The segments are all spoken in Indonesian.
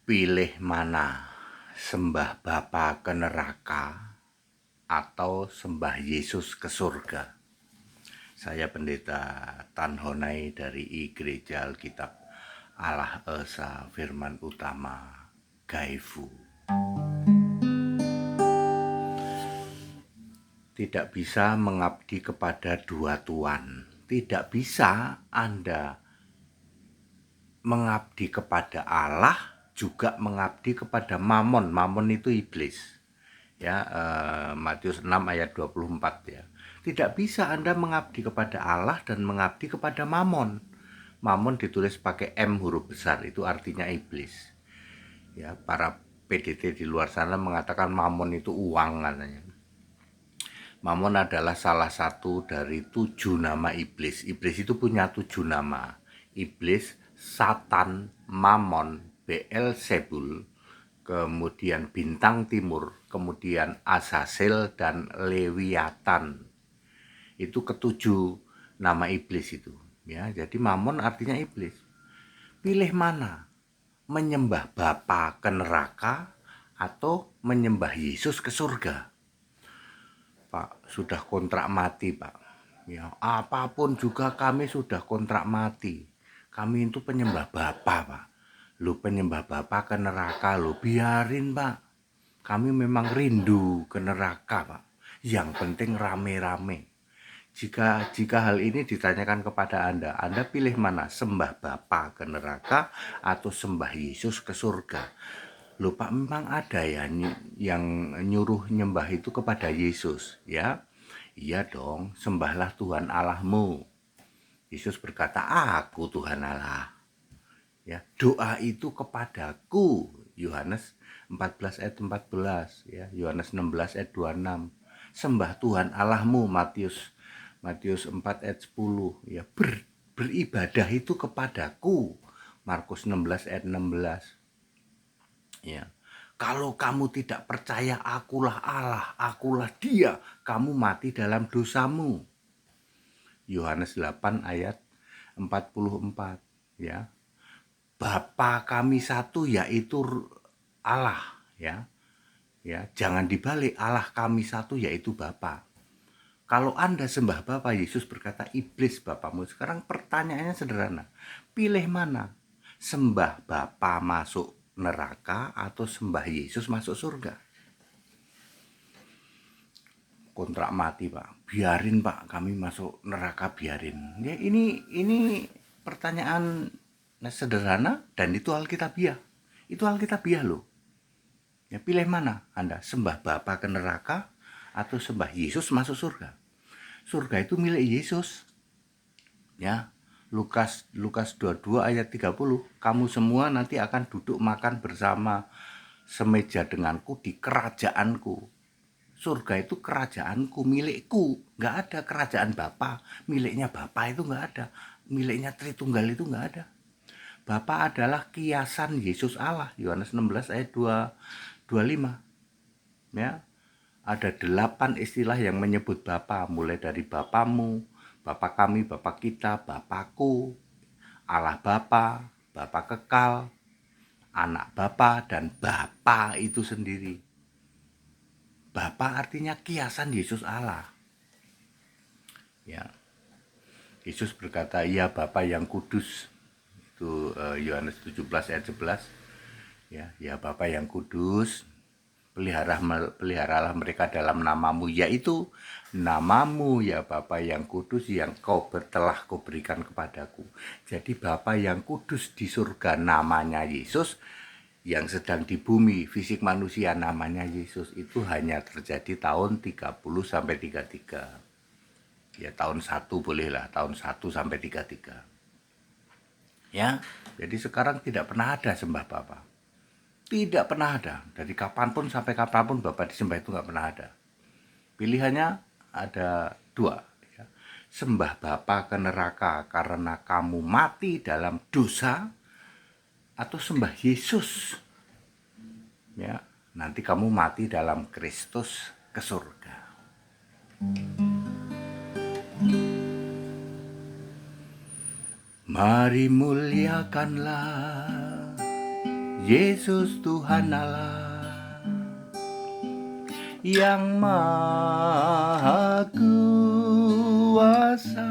Pilih mana? Sembah Bapa ke neraka atau sembah Yesus ke surga? Saya Pendeta Tan Honai dari Gereja Alkitab Allah Esa Firman Utama Gaifu. Tidak bisa mengabdi kepada dua tuan. Tidak bisa Anda mengabdi kepada Allah juga mengabdi kepada Mamon. Mamon itu iblis. Ya, Matius 6 ayat 24 ya. Tidak bisa Anda mengabdi kepada Allah dan mengabdi kepada Mamon. Mamon ditulis pakai M huruf besar, itu artinya iblis. Ya, para PDT di luar sana mengatakan Mamon itu uang katanya. Mamon adalah salah satu dari 7 nama iblis. Iblis itu punya 7 nama. Iblis, Satan, Mamon, Beelzebul, kemudian Bintang Timur, kemudian Azazel dan Lewiatan. Itu ketujuh nama iblis itu. Ya, jadi Mamon artinya iblis. Pilih mana? Menyembah Bapa ke neraka atau menyembah Yesus ke surga? Pak, sudah kontrak mati, Pak. Ya, apapun juga kami sudah kontrak mati. Kami itu penyembah Bapa, Pak. Lu penyembah Bapa ke neraka, lu biarin, Pak. Kami memang rindu ke neraka, Pak. Yang penting rame-rame. Jika hal ini ditanyakan kepada Anda pilih mana? Sembah Bapa ke neraka atau sembah Yesus ke surga? Loh Pak, memang ada ya yang nyuruh nyembah itu kepada Yesus, ya? Iya dong, sembahlah Tuhan Allahmu. Yesus berkata, aku Tuhan Allah. Ya, doa itu kepadaku. Yohanes 14 ayat 14, ya. Yohanes 16 ayat 26. Sembah Tuhan Allahmu, Matius 4 ayat 10, ya. Beribadah itu kepadaku. Markus 16 ayat 16. Ya. Kalau kamu tidak percaya akulah Allah, akulah Dia, kamu mati dalam dosamu. Yohanes 8 ayat 44, ya. Bapa kami satu yaitu Allah, ya. Ya, jangan dibalik, Allah kami satu yaitu Bapa. Kalau Anda sembah Bapa, Yesus berkata iblis bapamu. Sekarang pertanyaannya sederhana. Pilih mana? Sembah Bapa masuk neraka atau sembah Yesus masuk surga? Kontrak mati, Pak. Biarin, Pak, kami masuk neraka, biarin. Ya, ini pertanyaan sederhana dan itu Alkitabiah. Itu Alkitabiah loh. Ya, pilih mana Anda? Sembah Bapa ke neraka atau sembah Yesus masuk surga? Surga itu milik Yesus. Ya. Lukas 22 ayat 30. Kamu semua nanti akan duduk makan bersama semeja denganku di kerajaanku. Surga itu kerajaanku, milikku. Nggak ada kerajaan Bapa, miliknya Bapa itu nggak ada. Miliknya Tritunggal itu nggak ada. Bapa adalah kiasan Yesus Allah. Yohanes 16 ayat 25. Ya, ada 8 istilah yang menyebut Bapa, mulai dari Bapamu, Bapa kami, Bapa kita, Bapakku, Allah Bapa, Bapa kekal, anak Bapa, dan Bapa itu sendiri. Bapa artinya kiasan Yesus Allah. Ya. Yesus berkata, "Ya Bapa yang kudus." Itu Yohanes 17 ayat 11. Ya, ya Bapa yang kudus, peliharalah mereka dalam namamu, yaitu namamu ya Bapa yang kudus yang telah kau berikan kepadaku. Jadi Bapa yang kudus di surga namanya Yesus, yang sedang di bumi fisik manusia namanya Yesus, itu hanya terjadi tahun 30 sampai 33. Ya tahun 1 bolehlah, tahun 1 sampai 33. Ya, jadi sekarang tidak pernah ada sembah Bapa. Tidak pernah ada. Dari kapanpun sampai kapanpun Bapak disembah itu nggak pernah ada. Pilihannya ada 2. Ya. Sembah Bapa ke neraka karena kamu mati dalam dosa, atau sembah Yesus. Ya, nanti kamu mati dalam Kristus ke surga. Mari muliakanlah Yesus Tuhan Allah yang maha kuasa,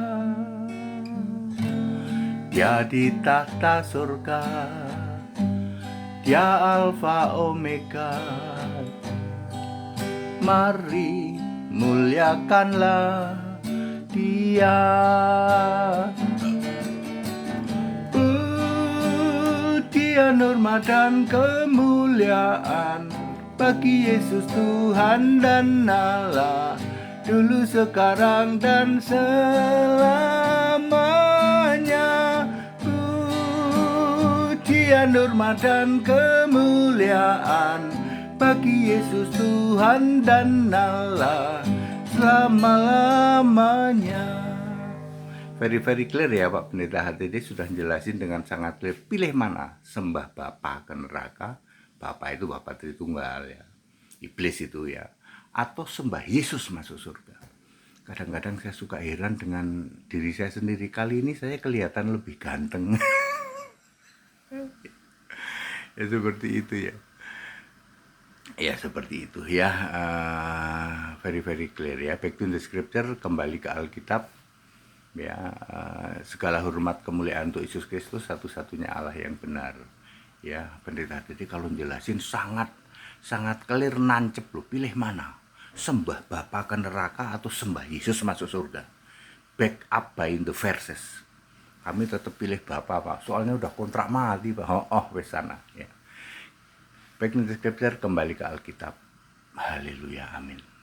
Dia di tahta surga, Dia Alfa Omega. Mari muliakanlah Dia. Pujian, hormat dan kemuliaan bagi Yesus Tuhan dan Allah, dulu, sekarang, dan selamanya. Pujian, hormat dan kemuliaan bagi Yesus Tuhan dan Allah, selama-lamanya. Very clear ya Pak Pendeta HTD sudah jelasin dengan sangat clear. Pilih mana? Sembah Bapa ke neraka, Bapa itu Bapa Tritunggal ya, iblis itu ya, atau sembah Yesus masuk surga. Kadang-kadang saya suka heran dengan diri saya sendiri. Kali ini saya kelihatan lebih ganteng. Ya seperti itu ya. Ya seperti itu ya. Very clear ya. Back to the scripture, kembali ke Alkitab ya. Segala hormat kemuliaan untuk Yesus Kristus, satu-satunya Allah yang benar ya. Pendeta jadi kalau jelasin sangat clear, nancep loh. Pilih mana? Sembah Bapa ke neraka atau sembah Yesus masuk surga? Back up by the verses. Kami tetap pilih Bapa Pak, soalnya udah kontrak mati Pak. Wes sana ya. Back to the scripture, kembali ke Alkitab. Haleluya, amin.